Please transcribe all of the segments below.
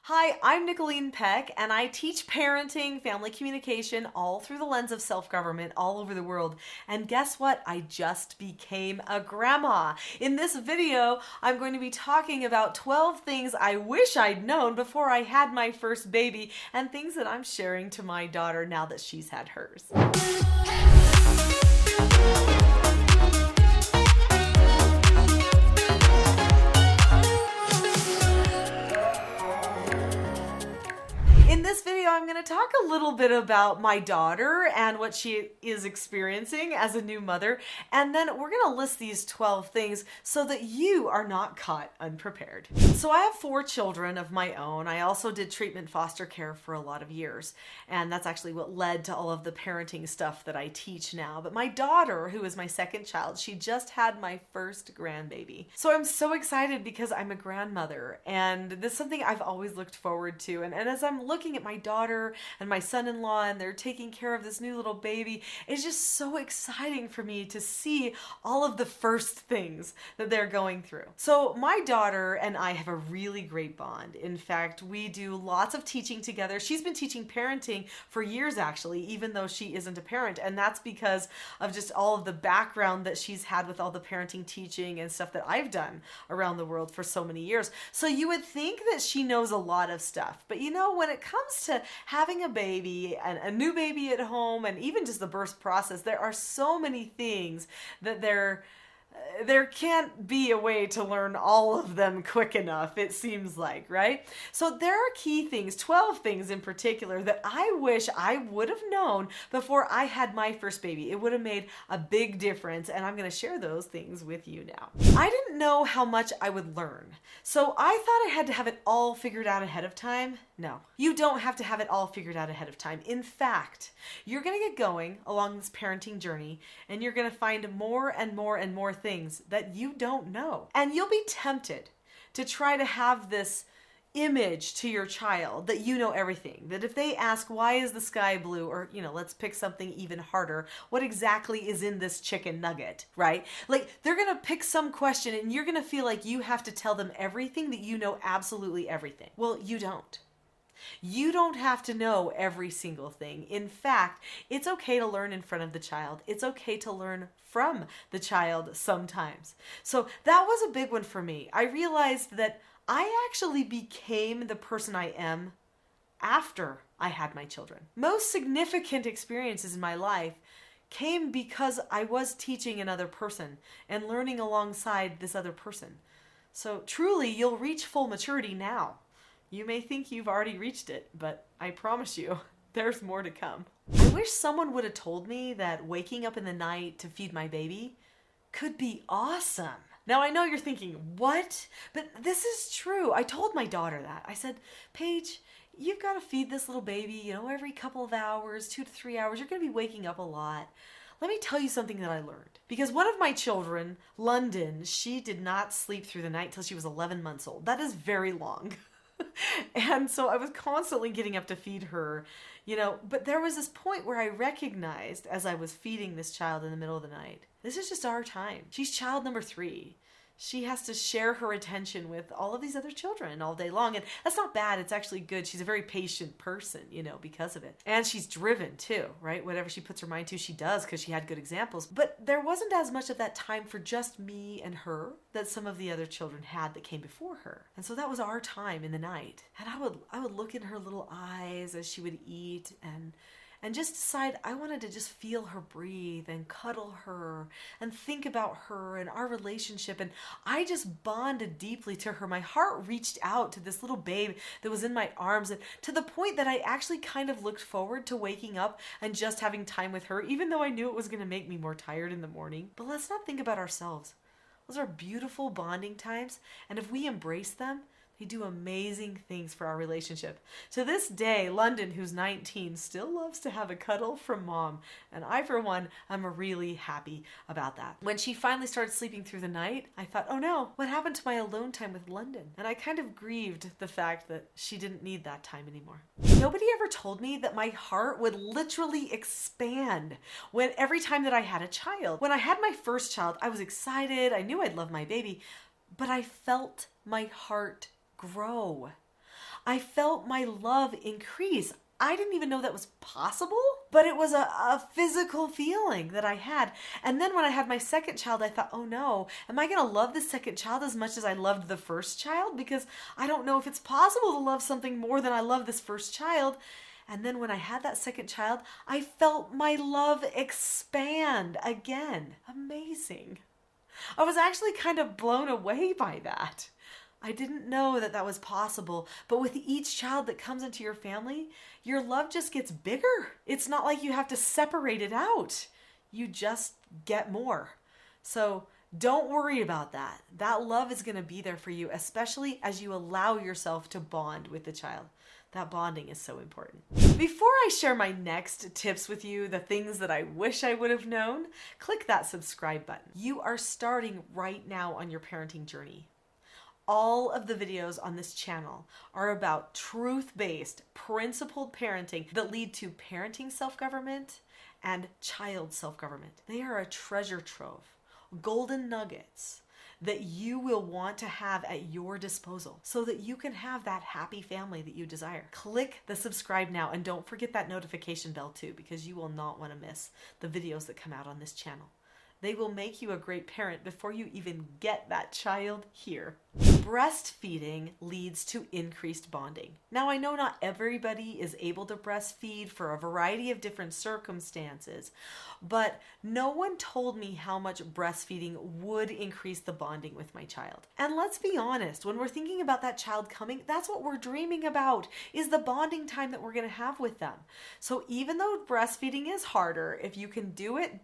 Hi, I'm Nicholeen Peck, and I teach parenting, family communication, all through the lens of self-government all over the world. And guess what? I just became a grandma. In this video, I'm going to be talking about 12 things I wish I'd known before I had my first baby, and things that I'm sharing to my daughter now that she's had hers. In this video, I'm going to talk a little bit about my daughter and what she is experiencing as a new mother, and then we're going to list these 12 things so that you are not caught unprepared. So I have 4 children of my own. I also did treatment foster care for a lot of years, and that's actually what led to all of the parenting stuff that I teach now. But my daughter, who is my second child, she just had my first grandbaby. So I'm so excited because I'm a grandmother, and this is something I've always looked forward to. And as I'm looking at my daughter and my son-in-law and they're taking care of this new little baby, it's just so exciting for me to see all of the first things that they're going through. So my daughter and I have a really great bond. In fact, we do lots of teaching together. She's been teaching parenting for years actually, even though she isn't a parent, and that's because of just all of the background that she's had with all the parenting teaching and stuff that I've done around the world for so many years. So you would think that she knows a lot of stuff, but you know, when it comes to having a baby and a new baby at home and even just the birth process, there are so many things that there can't be a way to learn all of them quick enough, it seems like, right? So there are key things, 12 things in particular, that I wish I would have known before I had my first baby. It would have made a big difference, and I'm going to share those things with you now. I didn't know how much I would learn, so I thought I had to have it all figured out ahead of time. No, you don't have to have it all figured out ahead of time. In fact, you're going to get going along this parenting journey, and you're going to find more and more and more things that you don't know. And you'll be tempted to try to have this image to your child that you know everything. That if they ask, why is the sky blue? Or, let's pick something even harder. What exactly is in this chicken nugget, right? Like, they're going to pick some question and you're going to feel like you have to tell them everything, that you know absolutely everything. Well, you don't. You don't have to know every single thing. In fact, it's okay to learn in front of the child. It's okay to learn from the child sometimes. So that was a big one for me. I realized that I actually became the person I am after I had my children. Most significant experiences in my life came because I was teaching another person and learning alongside this other person. So truly, you'll reach full maturity now. You may think you've already reached it, but I promise you, there's more to come. I wish someone would have told me that waking up in the night to feed my baby could be awesome. Now I know you're thinking, what? But this is true. I told my daughter that. I said, Paige, you've got to feed this little baby, every couple of hours, 2 to 3 hours. You're going to be waking up a lot. Let me tell you something that I learned. Because one of my children, London, she did not sleep through the night till she was 11 months old. That is very long. And so I was constantly getting up to feed her, but there was this point where I recognized as I was feeding this child in the middle of the night, this is just our time. She's child number 3. She has to share her attention with all of these other children all day long. And that's not bad. It's actually good. She's a very patient person, because of it. And she's driven too, right? Whatever she puts her mind to, she does, because she had good examples. But there wasn't as much of that time for just me and her that some of the other children had that came before her. And so that was our time in the night. And I would look in her little eyes as she would eat and just decide I wanted to just feel her breathe and cuddle her and think about her and our relationship. And I just bonded deeply to her. My heart reached out to this little babe that was in my arms, and to the point that I actually kind of looked forward to waking up and just having time with her, even though I knew it was going to make me more tired in the morning. But let's not think about ourselves. Those are beautiful bonding times, and if we embrace them, they do amazing things for our relationship. To this day, London, who's 19, still loves to have a cuddle from mom. And I, for one, am really happy about that. When she finally started sleeping through the night, I thought, oh no, what happened to my alone time with London? And I kind of grieved the fact that she didn't need that time anymore. Nobody ever told me that my heart would literally expand every time that I had a child. When I had my first child, I was excited. I knew I'd love my baby, but I felt my heart grow. I felt my love increase. I didn't even know that was possible, but it was a physical feeling that I had. And then when I had my second child, I thought, oh no, am I going to love the second child as much as I loved the first child? Because I don't know if it's possible to love something more than I love this first child. And then when I had that second child, I felt my love expand again. Amazing. I was actually kind of blown away by that. I didn't know that that was possible, but with each child that comes into your family, your love just gets bigger. It's not like you have to separate it out. You just get more. So don't worry about that. That love is going to be there for you, especially as you allow yourself to bond with the child. That bonding is so important. Before I share my next tips with you, the things that I wish I would have known, click that subscribe button. You are starting right now on your parenting journey. All of the videos on this channel are about truth-based, principled parenting that lead to parenting self-government and child self-government. They are a treasure trove, golden nuggets that you will want to have at your disposal so that you can have that happy family that you desire. Click the subscribe now, and don't forget that notification bell too, because you will not want to miss the videos that come out on this channel. They will make you a great parent before you even get that child here. Breastfeeding leads to increased bonding. Now, I know not everybody is able to breastfeed for a variety of different circumstances, but no one told me how much breastfeeding would increase the bonding with my child. And let's be honest, when we're thinking about that child coming, that's what we're dreaming about, is the bonding time that we're going to have with them. So even though breastfeeding is harder, if you can do it,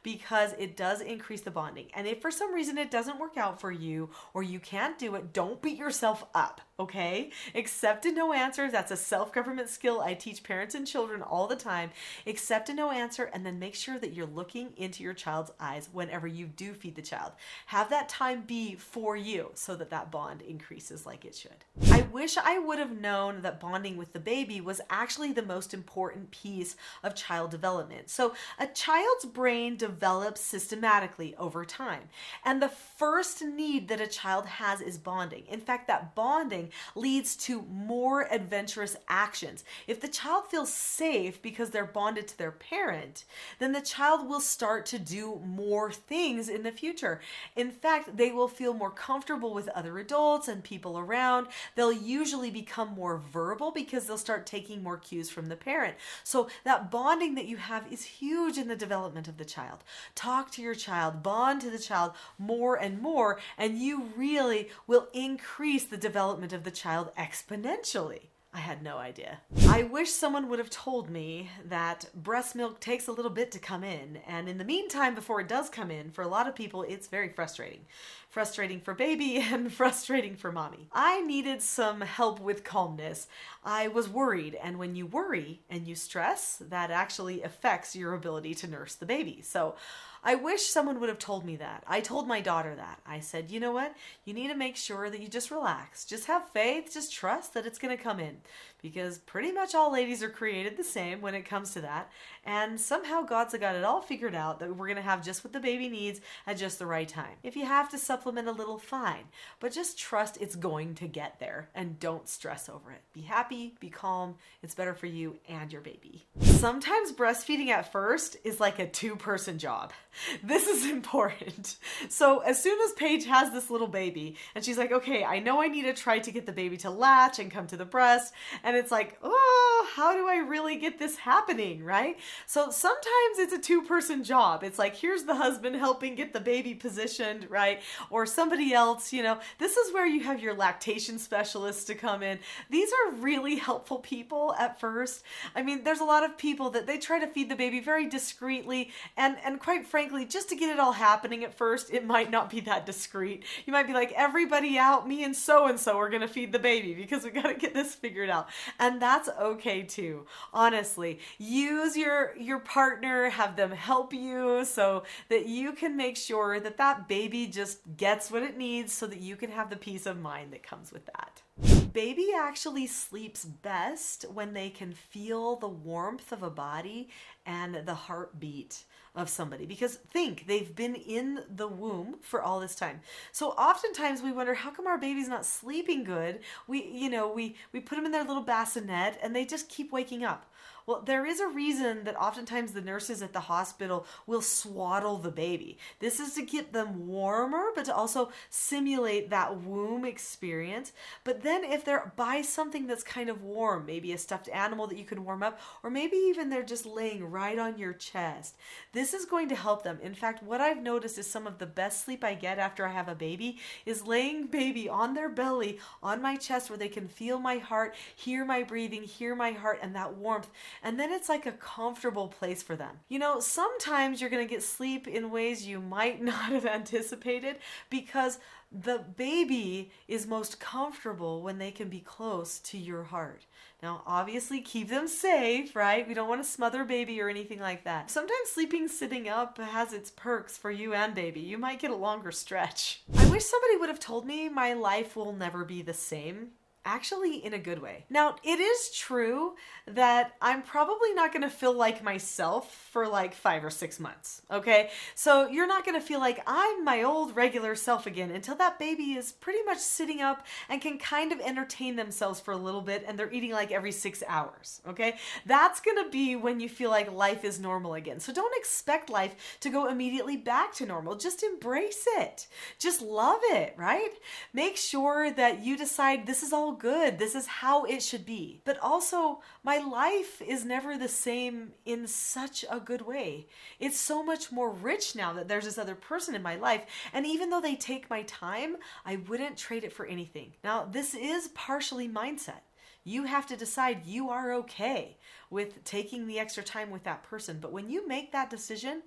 because it does increase the bonding. And if for some reason it doesn't work out for you or you can't do it, don't beat yourself up, okay? Accept a no answer. That's a self-government skill I teach parents and children all the time. Accept a no answer, and then make sure that you're looking into your child's eyes whenever you do feed the child. Have that time be for you so that that bond increases like it should. I wish I would have known that bonding with the baby was actually the most important piece of child development. So a child's brain develops systematically over time. And the first need that a child has is bonding. In fact, that bonding leads to more adventurous actions. If the child feels safe because they're bonded to their parent, then the child will start to do more things in the future. In fact, they will feel more comfortable with other adults and people around. They'll usually become more verbal because they'll start taking more cues from the parent. So that bonding that you have is huge in the development of the child. Talk to your child, bond to the child more and more, and you really will increase the development of the child exponentially. I had no idea. I wish someone would have told me that breast milk takes a little bit to come in, and in the meantime, before it does come in, for a lot of people, it's very frustrating. Frustrating for baby and frustrating for mommy. I needed some help with calmness. I was worried, and when you worry and you stress, that actually affects your ability to nurse the baby. So I wish someone would have told me that. I told my daughter that. I said, you know what? You need to make sure that you just relax. Just have faith. Just trust that it's going to come in. Because pretty much all ladies are created the same when it comes to that. And somehow God's got it all figured out that we're going to have just what the baby needs at just the right time. If you have to supplement a little, fine. But just trust it's going to get there. And don't stress over it. Be happy. Be calm. It's better for you and your baby. Sometimes breastfeeding at first is like a two-person job. This is important. So as soon as Paige has this little baby and she's like, okay, I know I need to try to get the baby to latch and come to the breast. And it's like, oh, how do I really get this happening, right? So sometimes it's a two-person job. It's like, here's the husband helping get the baby positioned, right? Or somebody else, this is where you have your lactation specialists to come in. These are really helpful people at first. I mean, there's a lot of people that they try to feed the baby very discreetly, and quite frankly, just to get it all happening at first, it might not be that discreet. You might be like, everybody out, me and so are going to feed the baby because we got to get this figured out. And that's okay too. Honestly, use your partner, have them help you so that you can make sure that that baby just gets what it needs so that you can have the peace of mind that comes with that. Baby actually sleeps best when they can feel the warmth of a body and the heartbeat of somebody, because think, they've been in the womb for all this time. So oftentimes we wonder, how come our baby's not sleeping good? We put them in their little bassinet and they just keep waking up. Well, there is a reason that oftentimes the nurses at the hospital will swaddle the baby. This is to get them warmer, but to also simulate that womb experience. But then if they're by something that's kind of warm, maybe a stuffed animal that you can warm up, or maybe even they're just laying right on your chest, this is going to help them. In fact, what I've noticed is some of the best sleep I get after I have a baby is laying baby on their belly, on my chest, where they can feel my heart, hear my breathing, hear my heart, and that warmth. And then it's like a comfortable place for them. You know, sometimes you're going to get sleep in ways you might not have anticipated, because the baby is most comfortable when they can be close to your heart. Now, obviously, keep them safe, right? We don't want to smother baby or anything like that. Sometimes sleeping sitting up has its perks for you and baby. You might get a longer stretch. I wish somebody would have told me my life will never be the same. Actually, in a good way. Now, it is true that I'm probably not going to feel like myself for like 5 or 6 months, okay? So you're not going to feel like I'm my old regular self again until that baby is pretty much sitting up and can kind of entertain themselves for a little bit, and they're eating like every 6 hours, okay? That's going to be when you feel like life is normal again. So don't expect life to go immediately back to normal. Just embrace it. Just love it, right? Make sure that you decide this is all good. This is how it should be. But also, my life is never the same in such a good way. It's so much more rich now that there's this other person in my life. And even though they take my time, I wouldn't trade it for anything. Now, this is partially mindset. You have to decide you are okay with taking the extra time with that person. But when you make that decision,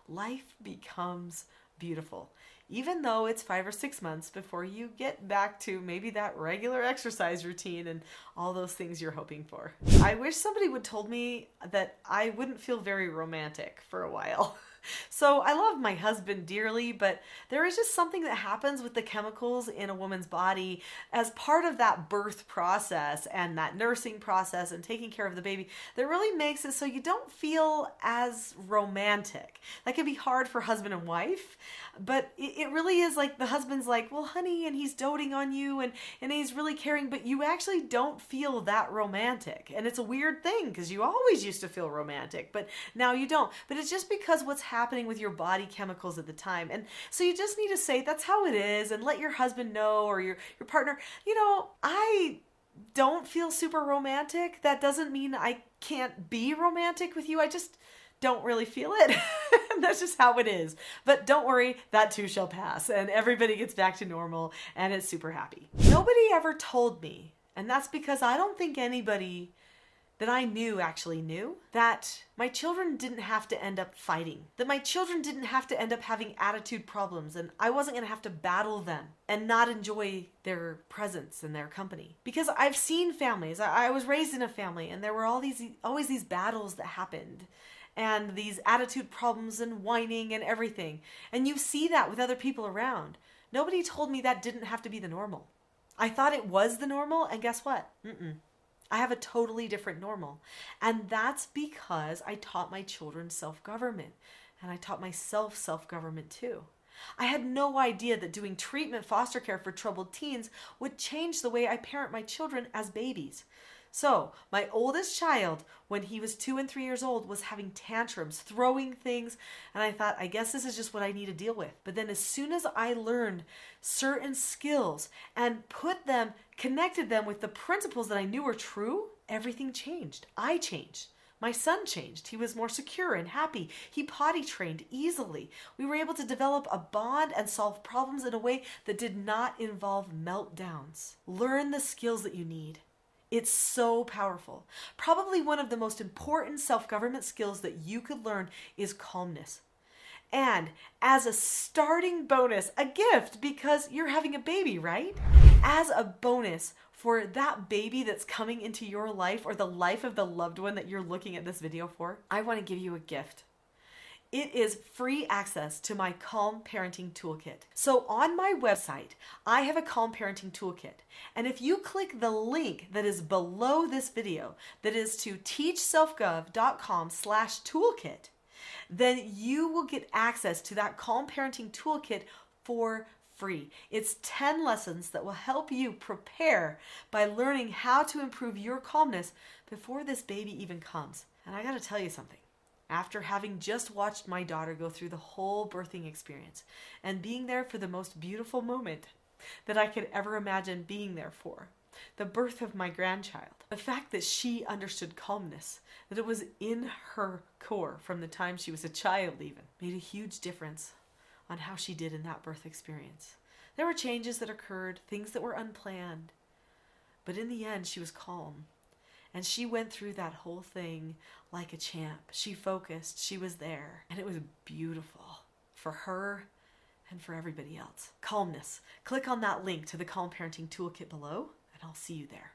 life becomes beautiful. Even though it's 5 or 6 months before you get back to maybe that regular exercise routine and all those things you're hoping for. I wish somebody would told me that I wouldn't feel very romantic for a while. So I love my husband dearly, but there is just something that happens with the chemicals in a woman's body as part of that birth process and that nursing process and taking care of the baby that really makes it so you don't feel as romantic. That can be hard for husband and wife, but it really is like the husband's like, well, honey, and he's doting on you and he's really caring, but you actually don't feel that romantic. And it's a weird thing because you always used to feel romantic, but now you don't. But it's just because what's happening with your body chemicals at the time. And so you just need to say that's how it is and let your husband know, or your partner, you know, I don't feel super romantic. That doesn't mean I can't be romantic with you. I just don't really feel it. That's just how it is. But don't worry, that too shall pass and everybody gets back to normal and it's super happy. Nobody ever told me, and that's because I don't think anybody that I knew actually knew, that my children didn't have to end up fighting, that my children didn't have to end up having attitude problems, and I wasn't going to have to battle them and not enjoy their presence and their company. Because I've seen families, I was raised in a family, and there were always these battles that happened, and these attitude problems and whining and everything. And you see that with other people around. Nobody told me that didn't have to be the normal. I thought it was the normal, and guess what? I have a totally different normal. And that's because I taught my children self-government. And I taught myself self-government too. I had no idea that doing treatment foster care for troubled teens would change the way I parent my children as babies. So my oldest child, when he was 2 and 3 years old, was having tantrums, throwing things, and I thought, I guess this is just what I need to deal with. But then as soon as I learned certain skills and connected them with the principles that I knew were true, everything changed. I changed. My son changed. He was more secure and happy. He potty trained easily. We were able to develop a bond and solve problems in a way that did not involve meltdowns. Learn the skills that you need. It's so powerful. Probably one of the most important self-government skills that you could learn is calmness. And as a starting bonus, a gift, because you're having a baby, right? As a bonus for that baby that's coming into your life, or the life of the loved one that you're looking at this video for, I want to give you a gift. It is free access to my Calm Parenting Toolkit. So on my website, I have a Calm Parenting Toolkit. And if you click the link that is below this video, that is to teachselfgov.com/toolkit, then you will get access to that Calm Parenting Toolkit for free. It's 10 lessons that will help you prepare by learning how to improve your calmness before this baby even comes. And I gotta tell you something. After having just watched my daughter go through the whole birthing experience and being there for the most beautiful moment that I could ever imagine being there for, the birth of my grandchild, the fact that she understood calmness, that it was in her core from the time she was a child even, made a huge difference on how she did in that birth experience. There were changes that occurred, things that were unplanned, but in the end she was calm. And she went through that whole thing like a champ. She focused, she was there, and it was beautiful for her and for everybody else. Calmness. Click on that link to the Calm Parenting Toolkit below, and I'll see you there.